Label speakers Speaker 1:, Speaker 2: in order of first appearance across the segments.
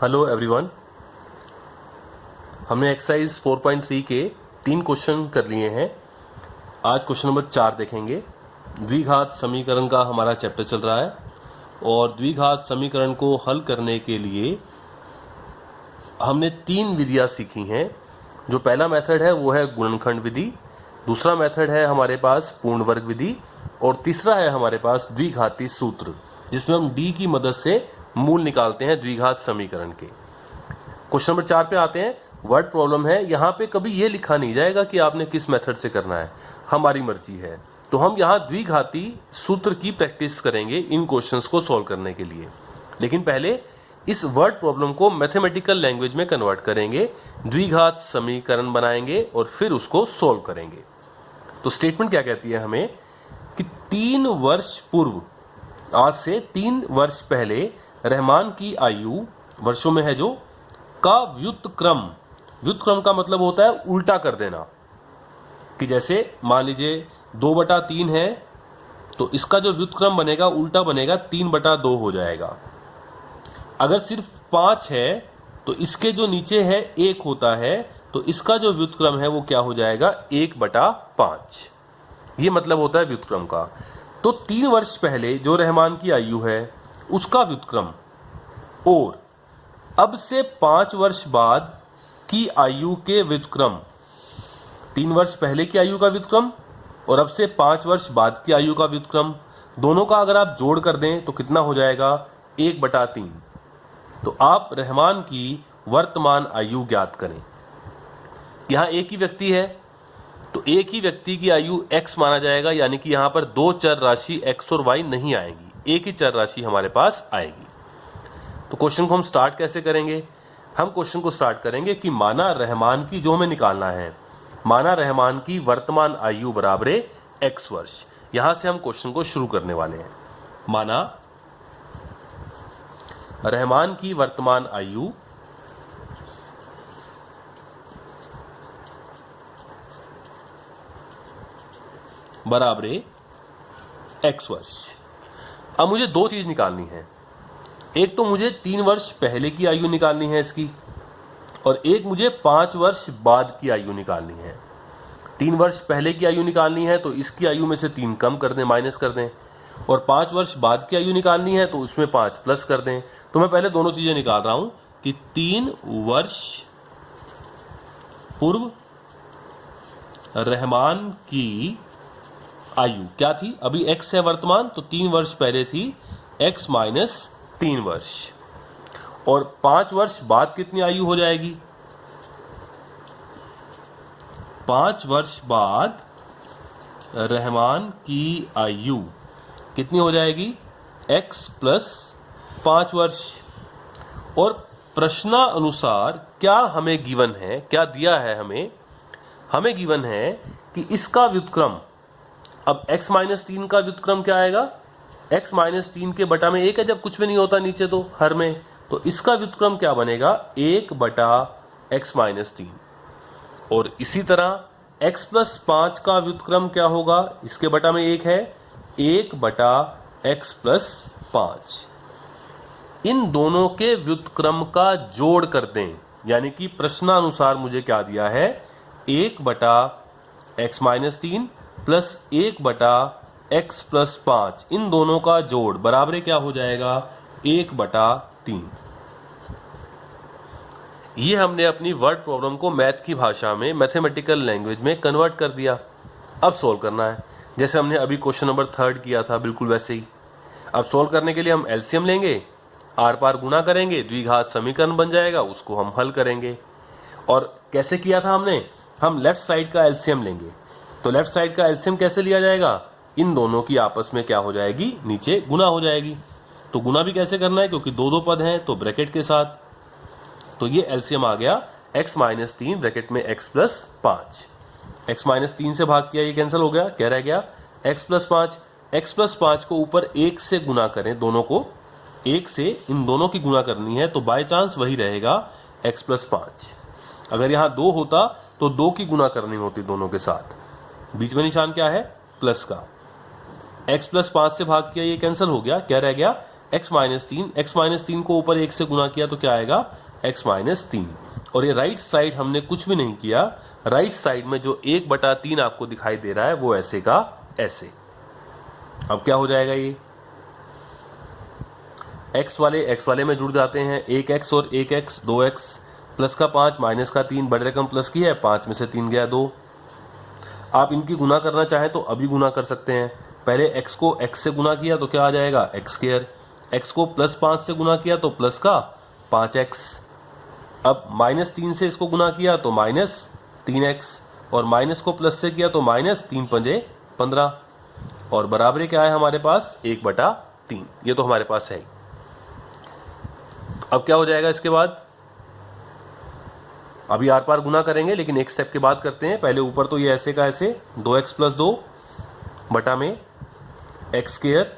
Speaker 1: Hello everyone. हमने exercise 4.3 के 3 question कर लिए हैं। आज क्वेश्चन नंबर 4 देखेंगे। द्विघात समीकरण का हमारा चैप्टर चल रहा है और द्विघात समीकरण को हल करने के लिए हमने 3 विधियां सीखी हैं। जो पहला मेथड है वो है गुणनखंड विधि, दूसरा मेथड है हमारे पास पूर्ण वर्ग विधि और तीसरा है हमारे पास द्विघाती सूत्र, जिसमें हम डी की मदद से मूल निकालते हैं द्विघात समीकरण के। क्वेश्चन नंबर 4 पे आते हैं। वर्ड प्रॉब्लम है। यहाँ पे कभी ये लिखा नहीं जाएगा कि आपने किस मेथड से करना है, हमारी मर्जी है। तो हम यहाँ द्विघाती सूत्र की प्रैक्टिस करेंगे इन क्वेश्चंस को सॉल्व करने के लिए। लेकिन पहले इस वर्ड प्रॉब्लम को मैथमेटिकल लैंग्वेज में कन्वर्ट करेंगे, द्विघात समीकरण बनाएंगे और फिर उसको सॉल्व करेंगे। तो स्टेटमेंट क्या कहती है हमें कि 3 वर्ष पूर्व, आज से 3 वर्ष पहले रहमान की आयु वर्षों में है जो का व्युत्क्रम, व्युत्क्रम का मतलब होता है उल्टा कर देना, कि जैसे मान लीजिए 2/3 है तो इसका जो व्युत्क्रम बनेगा उल्टा बनेगा 3/2 हो जाएगा। अगर सिर्फ 5 है तो इसके जो नीचे है 1 होता है तो इसका जो व्युत्क्रम है वो क्या हो जाएगा 1/5। ये मतलब होता है व्युत्क्रम का। तो 3 वर्ष पहले जो रहमान की आयु है उसका व्युत्क्रम और अब से 5 वर्ष बाद की आयु के व्युत्क्रम, 3 वर्ष पहले की आयु का व्युत्क्रम और अब से 5 वर्ष बाद की आयु का व्युत्क्रम, दोनों का अगर आप जोड़ कर दें तो कितना हो जाएगा 1/3। तो आप रहमान की वर्तमान आयु ज्ञात करें। यहां एक ही व्यक्ति है तो एक ही व्यक्ति की आयु x माना जाएगा, यानी कि यहां पर 2 चर राशि x और y नहीं आएगी, एक ही चर राशि हमारे पास आएगी। तो क्वेश्चन को हम स्टार्ट कैसे करेंगे? हम क्वेश्चन को स्टार्ट करेंगे कि माना रहमान की, जो हमें निकालना है, माना रहमान की वर्तमान आयु बराबर x वर्ष। यहां से हम क्वेश्चन को शुरू करने वाले हैं। माना रहमान की वर्तमान आयु बराबर x वर्ष। अब मुझे 2 चीज निकालनी है। एक तो मुझे 3 वर्ष पहले की आयु निकालनी है इसकी, और एक मुझे 5 वर्ष बाद की आयु निकालनी है। 3 वर्ष पहले की आयु निकालनी है तो इसकी आयु में से 3 कम कर दें, माइनस कर दें, और 5 वर्ष बाद की आयु निकालनी है तो उसमें 5 प्लस कर दें। तो मैं पहले दोनों चीजें निकाल रहा हूं कि 3 वर्ष पूर्व रहमान की आयु क्या थी, अभी x है वर्तमान, तो 3 वर्ष पहले थी x माइनस 3 वर्ष, और 5 वर्ष बाद कितनी आयु हो जाएगी? 5 वर्ष बाद रहमान की आयु कितनी हो जाएगी? x प्लस 5 वर्ष। और प्रश्नानुसार क्या हमें गिवन है, क्या दिया है हमें गिवन है कि इसका व्युत्क्रम, अब x माइनस 3 का व्युत्क्रम क्या आएगा? x माइनस 3 के बटा में 1 है, जब कुछ भी नहीं होता नीचे तो हर में, तो इसका व्युत्क्रम क्या बनेगा 1/x माइनस 3। और इसी तरह x प्लस 5 का व्युत्क्रम क्या होगा? इसके बटा में 1 है, 1/x प्लस 5। इन दोनों के व्युत्क्रम का जोड़ कर दें, यानी कि प्रश्नानुसार मुझे क्या दिया है 1/x minus 3 plus 1/x plus 5, इन दोनों का जोड़ बराबर क्या हो जाएगा 1/3। ये हमने अपनी वर्ड प्रॉब्लम को मैथ की भाषा में, मैथमेटिकल लैंग्वेज में कन्वर्ट कर दिया। अब सोल्व करना है, जैसे हमने अभी क्वेश्चन नंबर 3 किया था, बिल्कुल वैसे ही। अब सोल्व करने के लिए हम एलसीएम लेंगे, आर पार गुणा करेंगे, द्विघात समीकरण बन जाएगा, उसको हम हल करेंगे। और कैसे किया था हमने? हम लेफ्ट साइड का एलसीएम लेंगे। तो लेफ्ट साइड का एलसीएम कैसे लिया जाएगा? इन दोनों की आपस में क्या हो जाएगी, नीचे गुना हो जाएगी। तो गुना भी कैसे करना है, क्योंकि 2 पद हैं तो ब्रैकेट के साथ। तो ये एलसीएम आ गया x माइनस 3 ब्रैकेट में x प्लस 5। x माइनस 3 से भाग किया, ये कैंसिल हो गया, क्या रह गया x प्लस 5। x प्लस 5 को ऊपर 1 से गुना करें, दोनों को 1 से इन दोनों की गुना करनी है, तो बाय चांस वही रहेगा x प्लस 5। अगर यहाँ 2 होता तो 2 की गुना करनी होती दोनों के साथ, बीच में निशान क्या है प्लस का। x प्लस 5 से भाग किया, ये कैंसिल हो गया, क्या रह गया x माइनस 3, x माइनस 3 को ऊपर 1 से गुना किया तो क्या आएगा x माइनस 3। और ये राइट साइड हमने कुछ भी नहीं किया, राइट साइड में जो 1/3 आपको दिखाई दे रहा है वो ऐसे का ऐसे। अब क्या हो जाएगा, ये x वाले में जुड़ जाते हैं, 1x और 1x 2x प्लस का 5 माइनस का 3, बड़े रकम प्लस की है, 5 में से 3 गया 2। आप इनकी गुना करना चाहें तो अभी गुना कर सकते हैं। पहले x को x से गुना किया तो क्या आ जाएगा x स्क्वायर, x को प्लस 5 से गुना किया तो प्लस का 5x। अब माइनस 3 से इसको गुना किया तो माइनस 3x, और माइनस को प्लस से किया तो माइनस 3 पंजे 15, और बराबर क्या है हमारे पास 1/3। ये तो हमारे पास है। अब क्या हो जाएगा इसके बाद, अभी आर पार गुना करेंगे लेकिन एक स्टेप के बाद करते हैं। पहले ऊपर तो ये ऐसे का ऐसे 2x प्लस 2 बटा में एक्स स्क्वायर।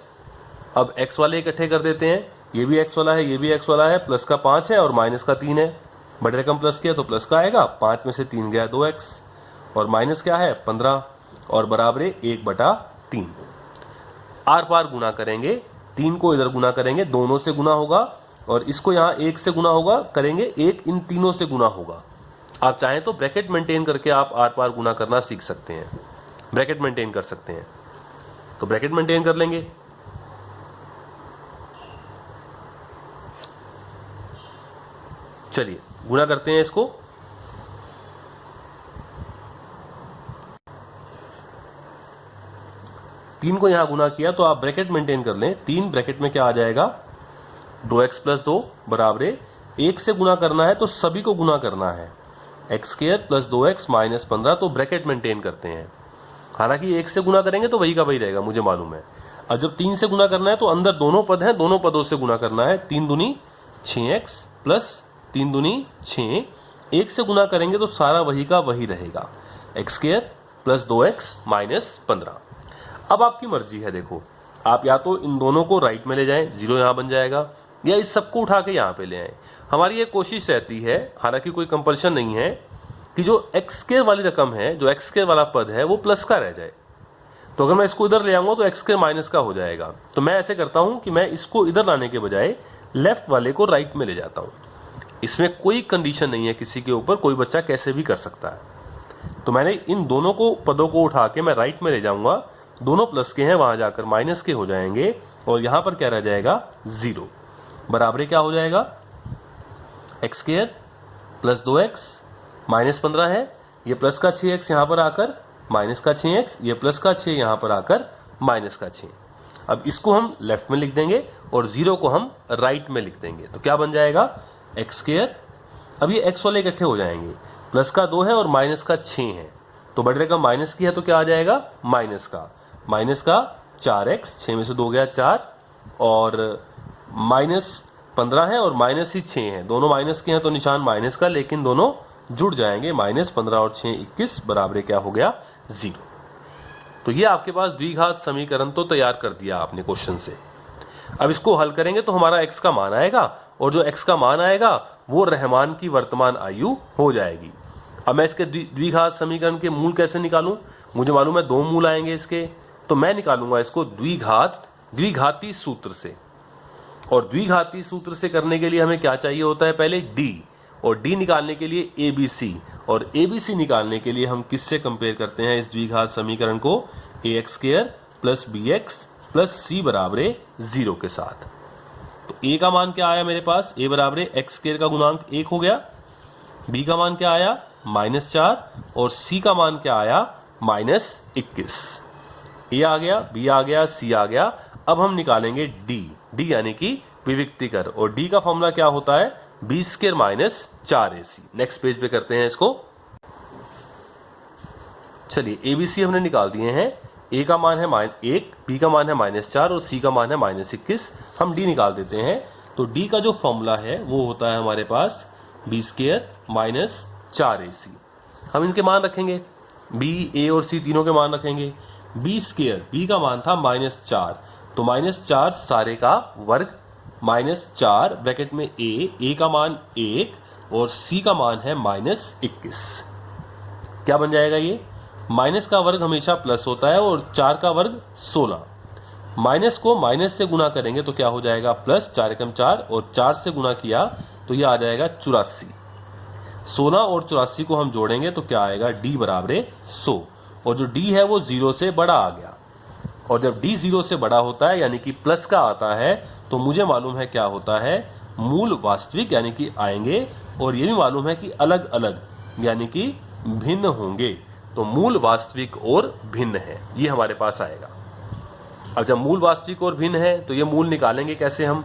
Speaker 1: अब x वाले इकट्ठे कर देते हैं, ये भी x वाला है, ये भी x वाला है, प्लस का 5 है और माइनस का 3 है, बड़े रकम प्लस किया तो प्लस का आएगा, 5 में से 3 गया 2x, और माइनस क्या है 15, और बराबर 1/3। आर पार गुना करेंगे, 3 को इधर गुना करेंगे, दोनों से गुना होगा, और इसको यहाँ 1 से गुना होगा करेंगे, 1 इन तीनों से गुना होगा। आप चाहें तो ब्रैकेट मेंटेन करके आप आर पार गुना करना सीख सकते हैं, ब्रैकेट मेंटेन कर सकते हैं, तो ब्रैकेट मेंटेन कर लेंगे। चलिए गुना करते हैं इसको। तीन को यहां गुना किया तो आप ब्रैकेट मेंटेन कर लें, 3 ब्रैकेट में क्या आ जाएगा 2x प्लस 2 बराबर 1 से गुना करना है तो सभी को गुना करना है, x square plus 2x minus 15, तो ब्रैकेट मेंटेन करते हैं। हालांकि 1 से गुना करेंगे तो वही का वही रहेगा, मुझे मालूम है। अब जब 3 से गुना करना है तो अंदर दोनों पद हैं, दोनों पदों से गुना करना है, 3 दूनी 6x प्लस 3 दूनी 6, 1 से गुना करेंगे तो सारा वही का वही रहेगा, x square plus 2x minus 15। अब आपकी मर्जी है, देखो आप या तो इन दोनों को राइट में ले जाएं, 0 यहां बन जाएगा, या इस सबको उठा के यहां पे ले आए। हमारी ये कोशिश रहती है, हालांकि कोई कंपल्शन नहीं है, कि जो एक्स स्क्वायर वाली रकम है, जो एक्स स्क्वायर वाला पद है वो प्लस का रह जाए। तो अगर मैं इसको इधर ले आऊंगा तो एक्स स्क्वायर माइनस का हो जाएगा, तो मैं ऐसे करता हूं कि मैं इसको इधर लाने के बजाय लेफ्ट वाले को राइट में ले जाता हूं। इसमें कोई कंडीशन नहीं है किसी के ऊपर, कोई बच्चा कैसे भी कर सकता है। तो मैंने इन दोनों को पदों को उठा के मैं राइट में ले जाऊंगा, दोनों प्लस के हैं, वहां जाकर माइनस के हो जाएंगे, और यहां पर क्या रह जाएगा 0, बराबर क्या हो जाएगा x square plus 2x minus 15 है, ये प्लस का 6x यहां पर आकर माइनस का 6x, ये प्लस का 6 यहां पर आकर माइनस का 6। अब इसको हम लेफ्ट में लिख देंगे और 0 को हम राइट में लिख देंगे, तो क्या बन जाएगा एक्स स्क्वायर। अब ये x वाले इकट्ठे हो जाएंगे, प्लस का 2 है और माइनस का 6 है, तो बड़े रकम माइनस की है तो क्या आ जाएगा माइनस का 4x, 6 में से 2 गया 4, और माइनस 15 है और माइनस ही 6 है, दोनों माइनस के हैं तो निशान माइनस का, लेकिन दोनों जुड़ जाएंगे, माइनस 15 और 6 21, बराबर क्या हो गया 0। तो ये आपके पास द्विघात समीकरण तो तैयार कर दिया आपने क्वेश्चन से। अब इसको हल करेंगे तो हमारा x का मान आएगा, और जो x का मान आएगा वो रहमान की वर्तमान आयु हो जाएगी। अब मैं इसके द्विघात समीकरण के मूल कैसे निकालूं, मुझे मालूम है 2 मूल आएंगे इसके, तो मैं निकालूंगा इसको द्विघाती सूत्र से। और द्विघाती सूत्र से करने के लिए हमें क्या चाहिए होता है, पहले d, और d निकालने के लिए abc, और abc निकालने के लिए हम किससे कंपेयर करते हैं इस द्विघात समीकरण को, ax square plus bx plus c बराबर 0 के साथ। तो a का मान क्या आया मेरे पास, a बराबर एक्स स्क्वायर का गुणांक 1 हो गया, b का मान क्या आया -4, और c का मान क्या आया -21। a आ गया, b आ गया, c आ गया। अब हम निकालेंगे d यानी कि विविक्ति कर, और d का फॉर्मूला क्या होता है b square minus 4ac। Next page पे करते हैं इसको। चलिए abc हमने निकाल दिए हैं, a का मान है -1, b का मान है -4 और c का मान है -21। हम d निकाल देते हैं, तो d का जो फॉर्मूला है वो होता है हमारे पास b स्क्वायर माइनस 4ac। हम इनके मान रखेंगे, b, a और c तीनों के मान रखेंगे। b स्क्वायर, b का मान था -4, तो -4 सारे का वर्ग, -4 ब्रैकेट में a का मान 1 और c का मान है -21। क्या बन जाएगा ये, माइनस का वर्ग हमेशा प्लस होता है और 4 का वर्ग 16, माइनस को माइनस से गुना करेंगे तो क्या हो जाएगा प्लस, 4 एकम 4 और 4 से गुना किया तो ये आ जाएगा 84। 16 और 84 को हम जोड़ेंगे तो क्या आएगा, d बराबर 100 और जो d है वो 0 से बड़ा आ गया। और जब d 0 से बड़ा होता है यानी कि प्लस का आता है तो मुझे मालूम है क्या होता है, मूल वास्तविक यानी कि आएंगे, और ये भी मालूम है कि अलग अलग यानी कि भिन्न होंगे। तो मूल वास्तविक और भिन्न है, ये हमारे पास आएगा। अब जब मूल वास्तविक और भिन्न है तो ये मूल निकालेंगे कैसे हम,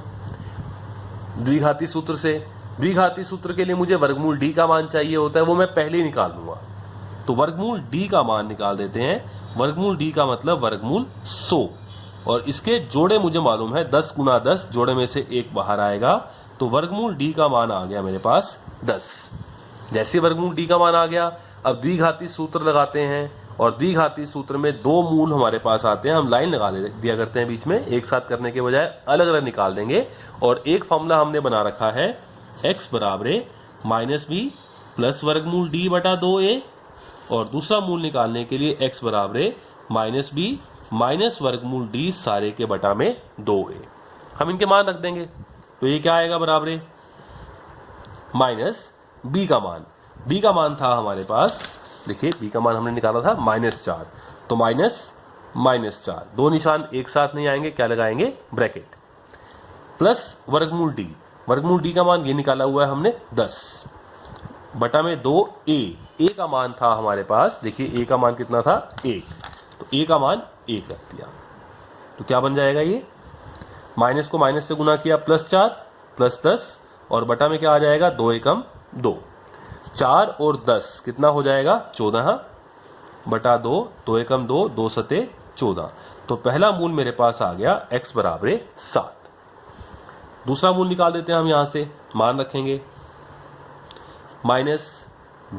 Speaker 1: द्विघाती सूत्र से। द्विघाती सूत्र के लिए मुझे वर्गमूल d का मान चाहिए होता है, वो मैं पहले ही निकाल दूंगा। तो वर्गमूल d का मान निकाल देते हैं। वर्गमूल d का मतलब वर्गमूल 100 और इसके जोड़े मुझे मालूम है 10 गुना 10, जोड़े में से 1 बाहर आएगा तो वर्गमूल d का मान आ गया मेरे पास 10। जैसे वर्गमूल d का मान आ गया, अब द्विघाती सूत्र लगाते हैं और द्विघाती सूत्र में 2 मूल हमारे पास आते हैं। हम लाइन लगा दिया करते हैं बीच में, एक साथ करने के बजाय अलग अलग निकाल देंगे। और एक फॉर्मूला हमने बना रखा है x बराबर -b प्लस वर्गमूल d बटा 2a, और दूसरा मूल निकालने के लिए x बराबर -b माइनस वर्गमूल d सारे के बटा में 2a। हम इनके मान रख देंगे तो ये क्या आएगा, बराबर माइनस b का मान। b का मान था हमारे पास, देखिए b का मान हमने निकाला था -4, तो -4, 2 निशान एक साथ नहीं आएंगे, क्या लगाएंगे, ब्रैकेट, प्लस वर्गमूल d। वर्गमूल d का मान ये निकाला हुआ है हमने 10 बटा में 2a। a का मान था हमारे पास, देखिए a का मान कितना था, 1, तो a का मान 1 रख दिया। तो क्या बन जाएगा, ये माइनस को माइनस से गुना किया +4 + 10 और बटा में क्या आ जाएगा, 2 एकम 2, 4 और 10 कितना हो जाएगा, 14 बटा 2, 2 एकम 2, 2 सते 14। तो पहला मूल मेरे पास आ गया x बराबर 7। दूसरा मूल निकाल देते हैं हम, यहां से मान रखेंगे माइनस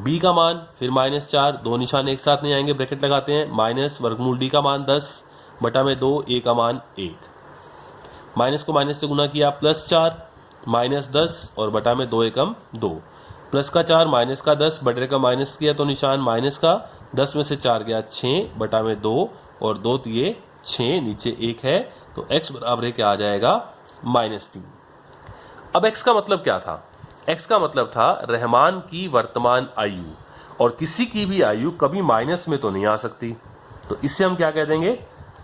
Speaker 1: b का मान, फिर -4, 2 निशान एक साथ नहीं आएंगे, ब्रैकेट लगाते हैं, माइनस वर्गमूल d का मान 10 बटा में 2, a का मान 1, माइनस को माइनस से गुना किया +4 -10 और बटा में 2 एकम 2, प्लस का 4 माइनस का 10, बटे का माइनस किया तो निशान माइनस का, 10 में से 4 गया 6 बटा में 2 और 2 दिए 6, नीचे 1 है तो x बराबर क्या आ जाएगा, -3। अब x का मतलब क्या था, x का मतलब था रहमान की वर्तमान आयु, और किसी की भी आयु कभी माइनस में तो नहीं आ सकती, तो इससे हम क्या कह देंगे,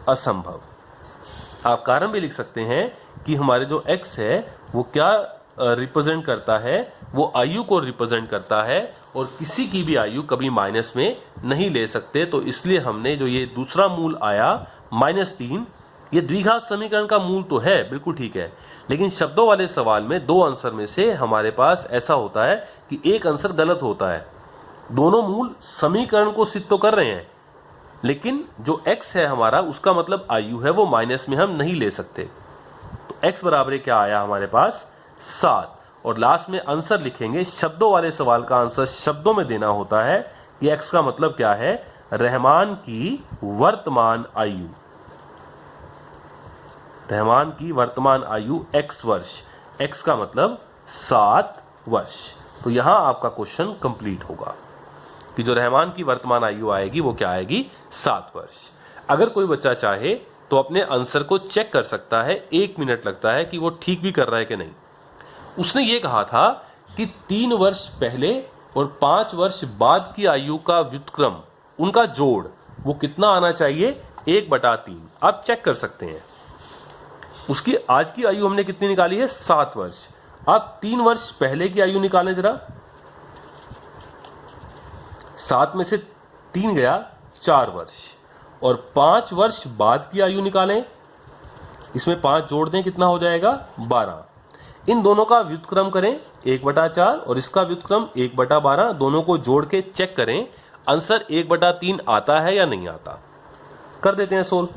Speaker 1: असंभव। आप कारण भी लिख सकते हैं कि हमारे जो x है वो क्या रिप्रेजेंट करता है, वो आयु को रिप्रेजेंट करता है, और किसी की भी आयु कभी माइनस में नहीं ले सकते। तो इसलिए हमने जो ये दूसरा मूल आया -3, ये द्विघात समीकरण का मूल तो है, बिल्कुल ठीक है, लेकिन शब्दों वाले सवाल में 2 आंसर में से हमारे पास ऐसा होता है कि एक आंसर गलत होता है। दोनों मूल समीकरण को सिद्ध तो कर रहे हैं, लेकिन जो x है हमारा, उसका मतलब आयु है, वो माइनस में हम नहीं ले सकते। तो x बराबर क्या आया हमारे पास, 7। और लास्ट में आंसर लिखेंगे, शब्दों वाले सवाल का आंसर शब्दों में देना होता है। ये x का मतलब क्या है, रहमान की वर्तमान आयु, रहमान की वर्तमान आयु x वर्ष, x का मतलब 7 वर्ष। तो यहां आपका क्वेश्चन कंप्लीट होगा कि जो रहमान की वर्तमान आयु आएगी वो क्या आएगी, 7 वर्ष। अगर कोई बच्चा चाहे तो अपने आंसर को चेक कर सकता है, 1 मिनट लगता है कि वो ठीक भी कर रहा है कि नहीं। उसने ये कहा था कि 3 वर्ष पहले और 5 वर्ष बाद की आयु का व्युत्क्रम, उनका जोड़, वो कितना आना चाहिए, 1/3। आप चेक कर सकते हैं। उसकी आज की आयु हमने कितनी निकाली है, 7 वर्ष। आप 3 वर्ष पहले की आयु निकालें जरा, 7 में से 3 गया 4 वर्ष, और 5 वर्ष बाद की आयु निकालें, इसमें 5 जोड़ दें, कितना हो जाएगा, 12। इन दोनों का व्युत्क्रम करें 1/4 और इसका व्युत्क्रम 1/12, दोनों को जोड़ के चेक करें आंसर 1/3 आता है या नहीं आता। कर देते हैं सोल्व।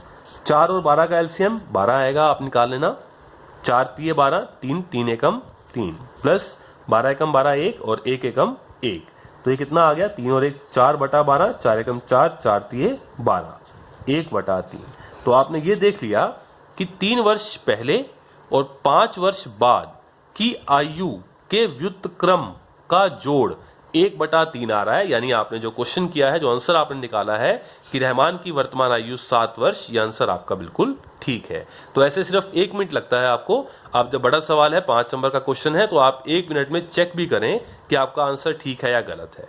Speaker 1: 4 और 12 का एलसीएम 12 आएगा, आप निकाल लेना। 4 तिये 12, 3 3 एकम 3, प्लस 12 एकम 12 1 और 1 एकम 1, तो ये कितना आ गया, 3 और 1 4/12, 4 एकम 4, 4 तिये 12, 1/3। तो आपने ये देख लिया कि 3 वर्ष पहले और 5 वर्ष बाद की आयु के व्युत्क्रम का जोड़ 1/3 आ रहा है, यानी आपने जो क्वेश्चन किया है, जो आंसर आपने निकाला है कि रहमान की वर्तमान आयु 7 वर्ष, ये आंसर आपका बिल्कुल ठीक है। तो ऐसे सिर्फ 1 मिनट लगता है आपको। आप जब बड़ा सवाल है, 5 नंबर का क्वेश्चन है, तो आप 1 मिनट में चेक भी करें कि आपका आंसर ठीक है या गलत है।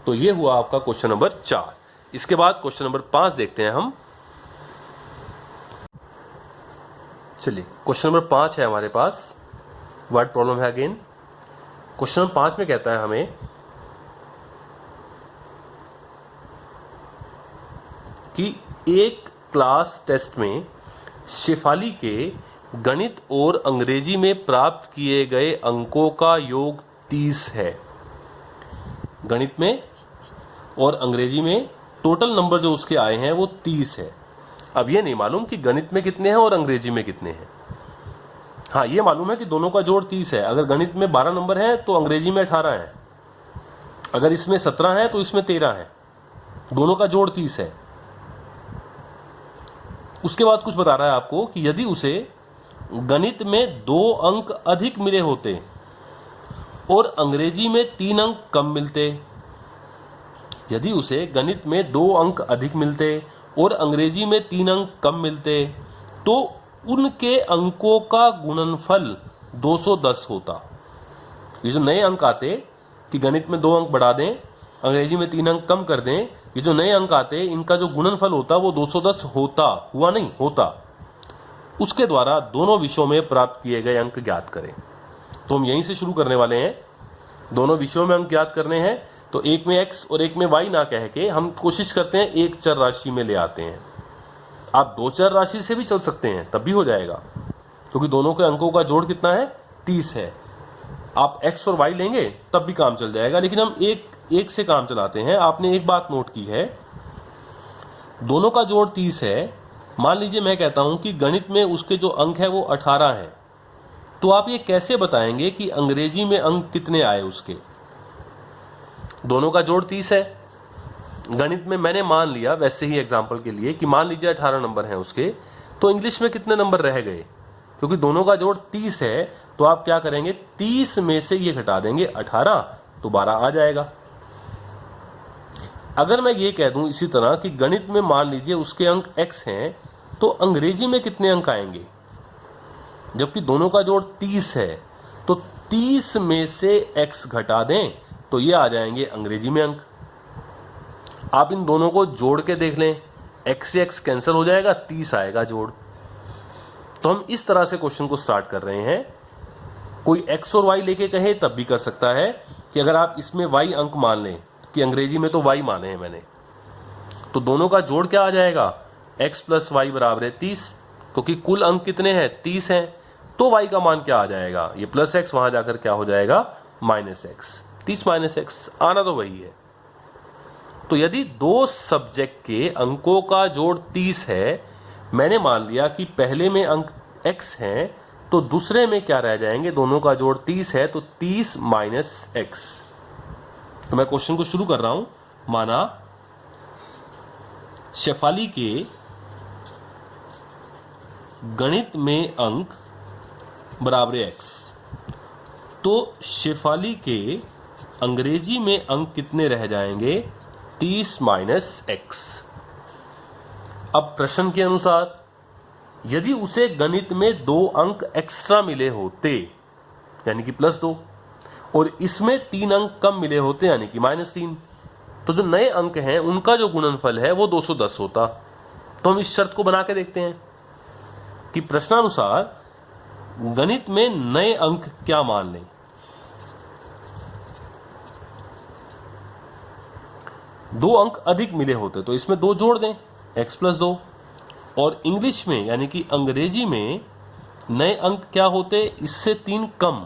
Speaker 1: तो ये हुआ आपका क्वेश्चन नंबर 4। इसके बाद क्वेश्चन नंबर 5 देखते हैं हम। चलिए, क्वेश्चन नंबर 5 है हमारे पास, वर्ड प्रॉब्लम है अगेन। क्वेश्चन नंबर 5 में कहता है हमें कि एक क्लास टेस्ट में शेफाली के गणित और अंग्रेजी में प्राप्त किए गए अंकों का योग 30 है। गणित में और अंग्रेजी में टोटल नंबर जो उसके आए हैं वो 30 है। अब ये नहीं मालूम कि गणित में कितने हैं और अंग्रेजी में कितने हैं। हाँ, ये मालूम है कि दोनों का जोड़ 30 है। अगर गणित में 12 नंबर है तो अंग्रेजी में 18 है। अगर इसमें 17 है तो इसमें 13 है। दोनों का जोड़ 30 है। उसके बाद कुछ बता रहा है आपको कि यदि उसे गणित में 2 अंक अधिक मिले होते और अंग्रेजी में 3 अंक कम मिलते, यदि उसे गणित में 2 अंक अधिक मिलते और अंग्रेजी में 3 अंक कम मिलते, तो उनके अंकों का गुणनफल 210 होता। ये जो नए अंक आते कि गणित में 2 अंक बढ़ा दें, अंग्रेजी में 3 अंक कम कर दें, ये जो नए अंक आते इनका जो गुणनफल होता वो 210 होता, हुआ नहीं होता। उसके द्वारा दोनों विषयों में प्राप्त किए गए अंक ज्ञात करें। तो हम यहीं से शुरू करने वाले हैं। दोनों विषयों में अंक ज्ञात करने हैं, तो एक में x और एक में y ना कह के हम कोशिश करते हैं एक चर राशि में ले आते हैं। आप 2 चर राशि से भी चल सकते हैं, तब भी हो जाएगा, क्योंकि दोनों के अंकों का जोड़ कितना है, 30 है। आप x और y लेंगे तब भी काम चल जाएगा, लेकिन हम एक से काम चलाते हैं। आपने एक बात नोट की है, दोनों का जोड़ 30 है। मान लीजिए मैं कहता हूं कि गणित में उसके जो अंक है वो 18 है, तो आप ये कैसे बताएंगे कि अंग्रेजी में अंक कितने आए उसके? दोनों का जोड़ 30 है। गणित में मैंने मान लिया, वैसे ही एग्जांपल के लिए, कि मान लीजिए 18 नंबर हैं उसके, तो इंग्लिश में कितने नंबर रह गए? क्योंकि दोनों का जोड़ 30 है, तो आप क्या करेंगे, 30 में से ये घटा देंगे 18, तो 12 आ जाएगा। अगर मैं ये कह दूं इसी तरह कि गणित में मान लीजिए उसके अंक x हैं, तो अंग्रेजी में कितने अंक आएंगे? जबकि दोनों का जोड़ 30 है, तो 30 में से x घटा दें तो ये आ जाएंगे अंग्रेजी में अंक। आप इन दोनों को जोड़ के देख लें, x से x कैंसिल हो जाएगा, 30 आएगा जोड़। तो हम इस तरह से क्वेश्चन को स्टार्ट कर रहे हैं। कोई x और y लेके कहे तब भी कर सकता है कि अगर आप इसमें y अंक मान लें, कि अंग्रेजी में तो y माने हैं मैंने, तो दोनों का जोड़ क्या आ जाएगा, x प्लस वाई बराबर है 30, क्योंकि कुल अंक कितने हैं, 30 हैं। तो y का मान क्या आ जाएगा, ये प्लस x, वहां जाकर क्या हो जाएगा, माइनस एक्स। 30 माइनस एक्स आना तो वही है। तो यदि 2 सब्जेक्ट के अंकों का जोड़ 30 है, मैंने मान लिया कि पहले में अंक x हैं, तो दूसरे में क्या रह जाएंगे, दोनों का जोड़ 30 है, तो 30 माइनस एक्स। तो मैं क्वेश्चन को शुरू कर रहा हूं। माना शेफाली के गणित में अंक बराबर x, तो शेफाली के अंग्रेजी में अंक कितने रह जाएंगे, 30 माइनस एक्स। अब प्रश्न के अनुसार यदि उसे गणित में 2 अंक एक्स्ट्रा मिले होते, यानी कि +2, और इसमें 3 अंक कम मिले होते, यानी कि -3, तो जो नए अंक हैं उनका जो गुणनफल है वो 210 होता। तो हम इस शर्त को बना के देखते हैं कि प्रश्नानुसार गणित में नए अंक क्या मान लें। दो अंक अधिक मिले होते तो इसमें 2 जोड़ दें, x + 2, और इंग्लिश में यानी कि अंग्रेजी में नए अंक क्या होते, इससे 3 कम,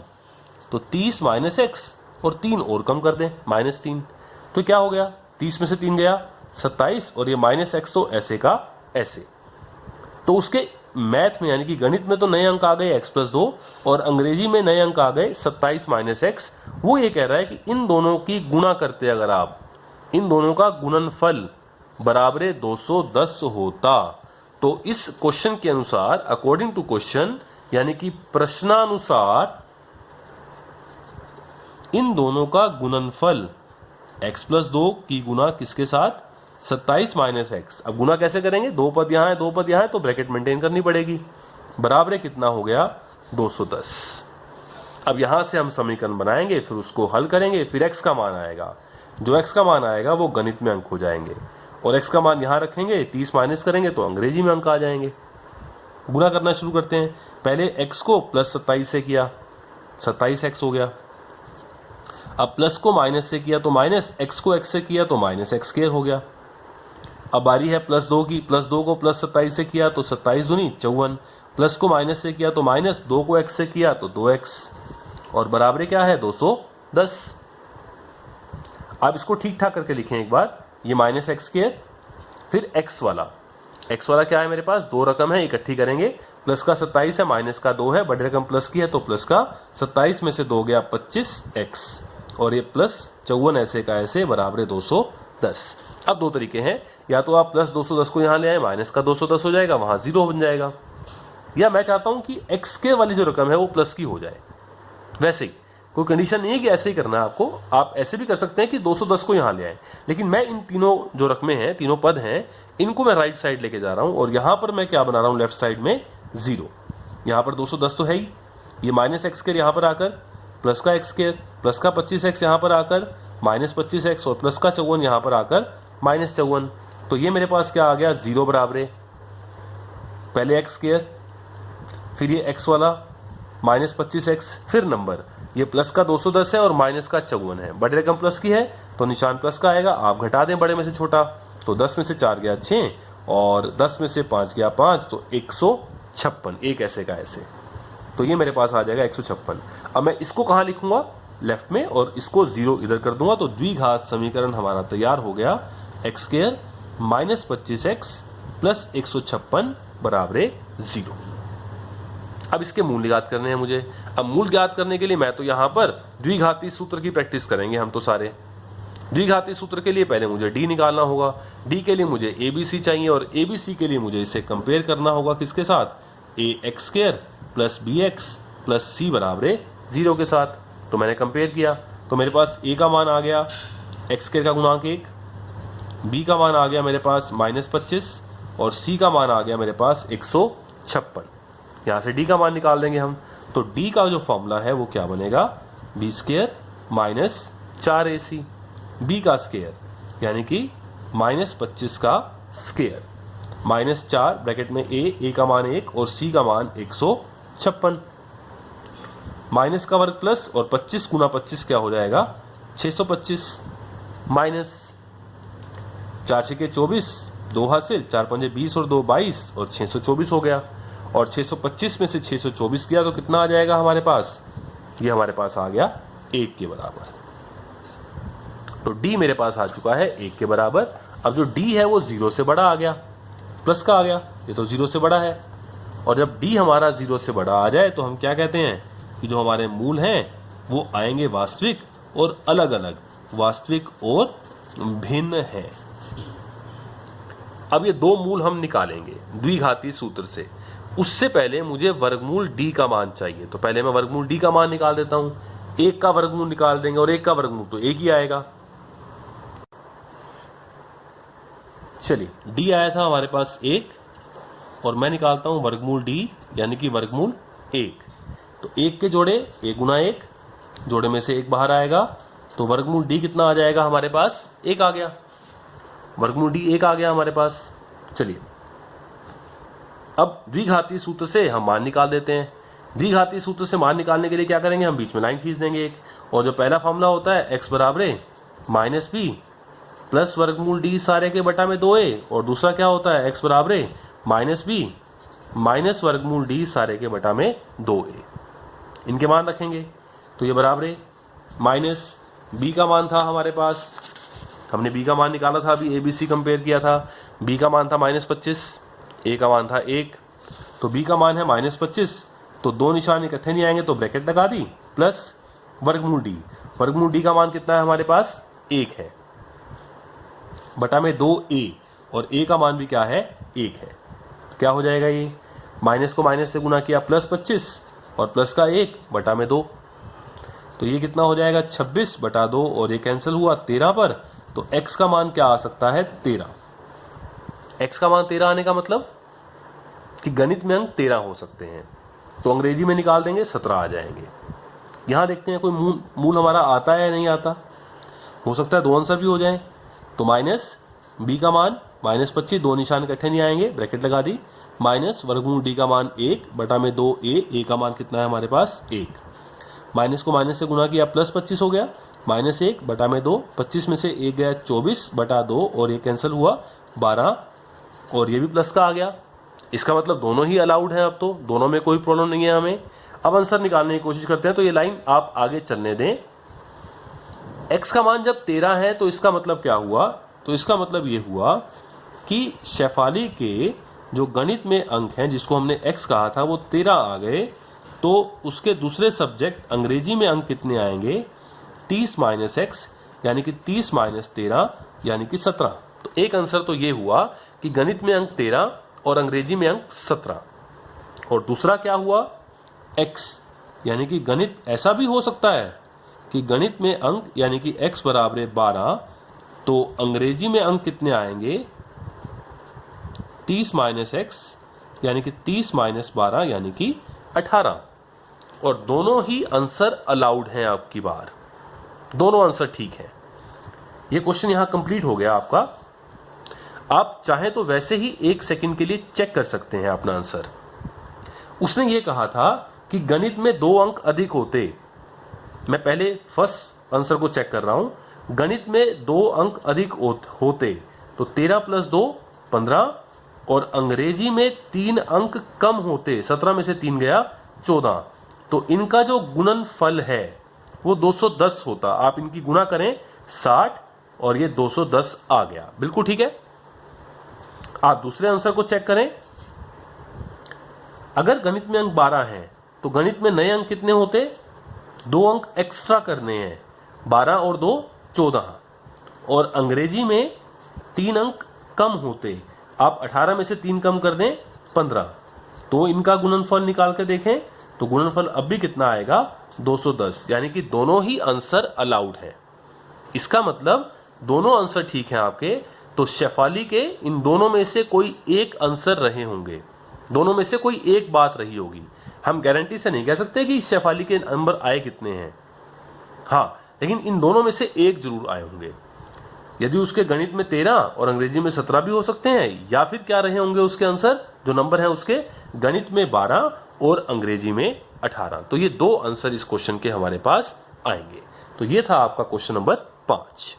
Speaker 1: तो 30 माइनस एक्स, और 3 और कम कर दें, -3। तो क्या हो गया, 30 में से 3 गया 27, और ये माइनस एक्स तो ऐसे का ऐसे। तो उसके मैथ में यानी कि गणित में तो नए अंक आ गए x + 2, और अंग्रेजी में नए अंक आ गए 27 माइनस एक्स। वो ये कह रहा है कि इन दोनों की गुणा करते अगर आप, इन दोनों का गुणनफल बराबर 210 होता। तो इस क्वेश्चन के अनुसार, अकॉर्डिंग टू क्वेश्चन यानी कि प्रश्नानुसार, इन दोनों का गुणनफल x प्लस 2 की गुना किसके साथ, 27 माइनस एक्स। अब गुना कैसे करेंगे, दो पद यहाँ है दो पद यहाँ है तो ब्रैकेट मेंटेन करनी पड़ेगी। बराबर है कितना हो गया 210। अब यहां से हम समीकरण बनाएंगे, फिर उसको हल करेंगे, फिर x का मान आएगा। जो x का मान आएगा वो गणित में अंक हो जाएंगे और x का मान यहां रखेंगे, 30 माइनस करेंगे तो अंग्रेजी में अंक आ जाएंगे। गुना करना शुरू करते हैं। पहले x को प्लस 27 से किया, 27x हो गया। अब प्लस को माइनस से किया तो माइनस, x को x से किया तो माइनस एक्स स्क्वायर हो गया। अब बारी है प्लस 2 की, प्लस 2 को प्लस 27 से किया तो 27 दूनी 54, प्लस को माइनस से किया तो माइनस, 2 को x से किया तो 2x और बराबर क्या है 210। अब इसको ठीक ठाक करके लिखें एक बार, ये माइनस एक्स स्क्वायर, फिर x वाला क्या है मेरे पास, दो रकम है इकट्ठी करेंगे, प्लस का 27 है माइनस का 2 है, बड़ी रकम प्लस की है तो प्लस का 27 में से 2 गया 25x और ये प्लस 54 ऐसे का ऐसे बराबर 210। अब दो तरीके हैं, या तो आप प्लस 210 को यहाँ ले आए, माइनस का 210 हो जाएगा, वहां 0 बन जाएगा, या मैं चाहता हूं कि x के वाली जो रकम है वो प्लस की हो जाए। वैसे ही कोई कंडीशन नहीं है कि ऐसे ही करना है आपको, आप ऐसे भी कर सकते हैं कि 210 को यहाँ ले आए, लेकिन मैं इन तीनों जो रकमें हैं, तीनों पद हैं, इनको मैं राइट साइड लेके जा रहा हूं और यहां पर मैं क्या बना रहा हूं, लेफ्ट साइड में 0। यहां पर 210 तो है ही, ये माइनस एक्स स्क्वायर यहां पर आकर, प्लस का एक्स स्क्वायर, प्लस का 25x यहां पर आकर माइनस 25x और प्लस का 54 यहां पर आकर माइनस 54। तो ये मेरे पास क्या आ गया 0 बराबर है, पहले एक्स स्क्वायर, फिर ये x वाला माइनस 25x, फिर नंबर, ये प्लस का 210 है और माइनस का 54 है, बड़ी रकम प्लस की है तो निशान प्लस का आएगा, आप घटा दें बड़े में से छोटा, तो 10 में से 4 गया 6 और 10 में से 5 गया 5, तो 156, एक ऐसे का ऐसे, तो ये मेरे पास आ जाएगा 156। अब मैं इसको कहाँ लिखूंगा, लेफ्ट में, और इसको 0 इधर कर दूंगा, तो द्विघात समीकरण हमारा तैयार हो गया, x square minus 25x plus 156 बराबर 0। अब इसके मूल ज्ञात करने हैं मुझे। अब मूल ज्ञात करने के लिए मैं तो यहां पर द्विघाती सूत्र की प्रैक्टिस करेंगे हम तो सारे। द्विघाती सूत्र के लिए पहले मुझे d निकालना होगा, d के लिए मुझे abc चाहिए और abc के लिए मुझे इसे कंपेयर करना होगा किसके साथ, ax square plus bx plus c बराबर 0 के साथ। तो मैंने कंपेयर किया तो मेरे पास a का मान आ गया x स्क्वायर का गुणांक 1, b का मान आ गया मेरे पास माइनस 25 और c का मान आ गया मेरे पास 156। यहाँ से d का मान निकाल देंगे हम, तो d का जो फॉर्मूला है वो क्या बनेगा, b square minus 4ac, b का स्क्वायर यानी कि माइनस 25 का स्क्वायर, माइनस 4 ब्रैकेट में a का मान 1 और c का मान 156, माइनस का वर्ग प्लस और 25 गुना 25 क्या हो जाएगा 625, माइनस 4 छके 24, 2 हासिल, 4 पंजे 20 और 2 22 और 624 हो गया, और 625 में से 624 किया तो कितना आ जाएगा हमारे पास, ये हमारे पास आ गया 1 के बराबर। तो d मेरे पास आ चुका है 1 के बराबर। अब जो d है वो 0 से बड़ा आ गया, प्लस का आ गया, ये तो 0 से बड़ा है, और जब d हमारा 0 से बड़ा आ जाए तो हम क्या कहते हैं कि जो हमारे मूल हैं वो आएंगे वास्तविक और अलग अलग, वास्तविक और भिन्न है। अब ये दो मूल हम निकालेंगे द्विघाती सूत्र से, उससे पहले मुझे वर्गमूल d का मान चाहिए, तो पहले मैं वर्गमूल d का मान निकाल देता हूं। 1 का वर्गमूल निकाल देंगे और 1 का वर्गमूल तो 1 ही आएगा। चलिए d आया था हमारे पास 1 और मैं निकालता हूं वर्गमूल d यानी कि वर्गमूल 1। तो 1 के जोड़े 1 गुना 1, जोड़े में से 1 बाहर आएगा, तो वर्गमूल d कितना आ जाएगा हमारे पास 1 आ गया, वर्गमूल d 1 आ गया हमारे पास। चलिए अब द्विघाती सूत्र से हम मान निकाल देते हैं। द्विघाती सूत्र से मान निकालने के लिए क्या करेंगे, हम बीच में लाइन खींच देंगे एक, और जो पहला फॉर्मूला होता है x बराबर माइनस बी प्लस वर्गमूल d सारे के बटा में 2a, और दूसरा क्या होता है x बराबर माइनस बी माइनस वर्गमूल d सारे के बटा में 2a, इनके मान रखेंगे। तो ये बराबर माइनस b का मान था हमारे पास, हमने b का मान निकाला था, अभी abc कंपेयर किया था, b का मान था माइनस 25, a का मान था 1, तो b का मान है माइनस 25, तो दो निशान इकट्ठे नहीं आएंगे तो ब्रैकेट लगा दी, प्लस वर्गमूल d, वर्गमूल d का मान कितना है हमारे पास 1 है, बटा में 2a, और a का मान भी क्या है 1 है। क्या हो जाएगा, ये माइनस को माइनस से गुना किया प्लस 25 और प्लस का 1 बटा में 2, तो ये कितना हो जाएगा 26/2 और ये कैंसिल हुआ 13 पर, तो x का मान क्या आ सकता है 13। x का मान 13 आने का मतलब कि गणित में अंक 13 हो सकते हैं, तो अंग्रेजी में निकाल देंगे 17 आ जाएंगे। यहां देखते हैं कोई मूल हमारा आता है या नहीं आता, हो सकता है दो आंसर भी हो जाएं। तो माइनस b का मान -25, दो निशान इकट्ठे नहीं आएंगे, ब्रैकेट लगा दी, माइनस वर्गमूल d का मान 1/2a, a का मान कितना है हमारे पास 1, माइनस को माइनस से गुना किया +25 हो गया, -1/2, 25 में से 1 गया 24/2 और ये कैंसिल हुआ 12 और ये भी प्लस का आ गया। इसका मतलब दोनों ही अलाउड हैं, अब तो दोनों में कोई प्रॉब्लम नहीं है हमें। अब आंसर निकालने की कोशिश करते हैं, तो ये लाइन आप आगे चलने दें। x का मान जब 13 है तो इसका मतलब क्या हुआ, तो इसका मतलब ये हुआ कि शेफाली के जो गणित में अंक हैं जिसको हमने x कहा था वो 13 आ गए, तो उसके दूसरे सब्जेक्ट अंग्रेजी में अंक कितने आएंगे 30 - x, यानी कि 30 - 13 यानी कि 17। तो एक आंसर तो ये हुआ कि गणित में अंक 13 और अंग्रेजी में अंक 17। और दूसरा क्या हुआ x, यानी कि गणित ऐसा भी हो सकता है कि गणित में अंक यानी कि x बराबर 12, तो अंग्रेजी में अंक कितने आएंगे 30 - x, यानी कि 30 - 12 यानी कि 18। और दोनों ही आंसर अलाउड हैं, आपकी बार दोनों आंसर ठीक हैं। ये क्वेश्चन यहां कंप्लीट हो गया आपका। आप चाहें तो वैसे ही 1 सेकंड के लिए चेक कर सकते हैं अपना आंसर। उसने ये कहा था कि गणित में 2 अंक अधिक होते, मैं पहले फर्स्ट आंसर को चेक कर रहा हूं, गणित में 2 अंक अधिक होते तो 13 + 2 15, और अंग्रेजी में 3 अंक कम होते, 17 में से 3 गया 14, तो इनका जो गुणनफल है वो 210 होता। आप इनकी गुणा करें 60 और ये 210 आ गया, बिल्कुल ठीक है। आप दूसरे आंसर को चेक करें, अगर गणित में अंक 12 हैं तो गणित में नए अंक कितने होते, 2 अंक एक्स्ट्रा करने हैं, 12 और 2 14, और अंग्रेजी में 3 अंक कम होते, आप 18 में से 3 कम कर दें 15, तो इनका गुणनफल निकाल के देखें तो गुणनफल अब भी कितना आएगा 210, यानी कि दोनों ही आंसर अलाउड है। इसका मतलब दोनों आंसर ठीक हैं आपके। तो शेफाली के इन दोनों में से कोई एक आंसर रहे होंगे, दोनों में से कोई एक बात रही होगी। हम गारंटी से नहीं कह सकते कि शेफाली के नंबर आए कितने हैं, हाँ, लेकिन इन दोनों में से एक जरूर आए होंगे। यदि उसके गणित में 13 और अंग्रेजी में 17 भी हो सकते हैं, या फिर क्या रहे होंगे उसके आंसर, जो नंबर है उसके गणित में 12 और अंग्रेजी में 18। तो ये 2 आंसर इस क्वेश्चन के हमारे पास आएंगे। तो ये था आपका क्वेश्चन नंबर 5।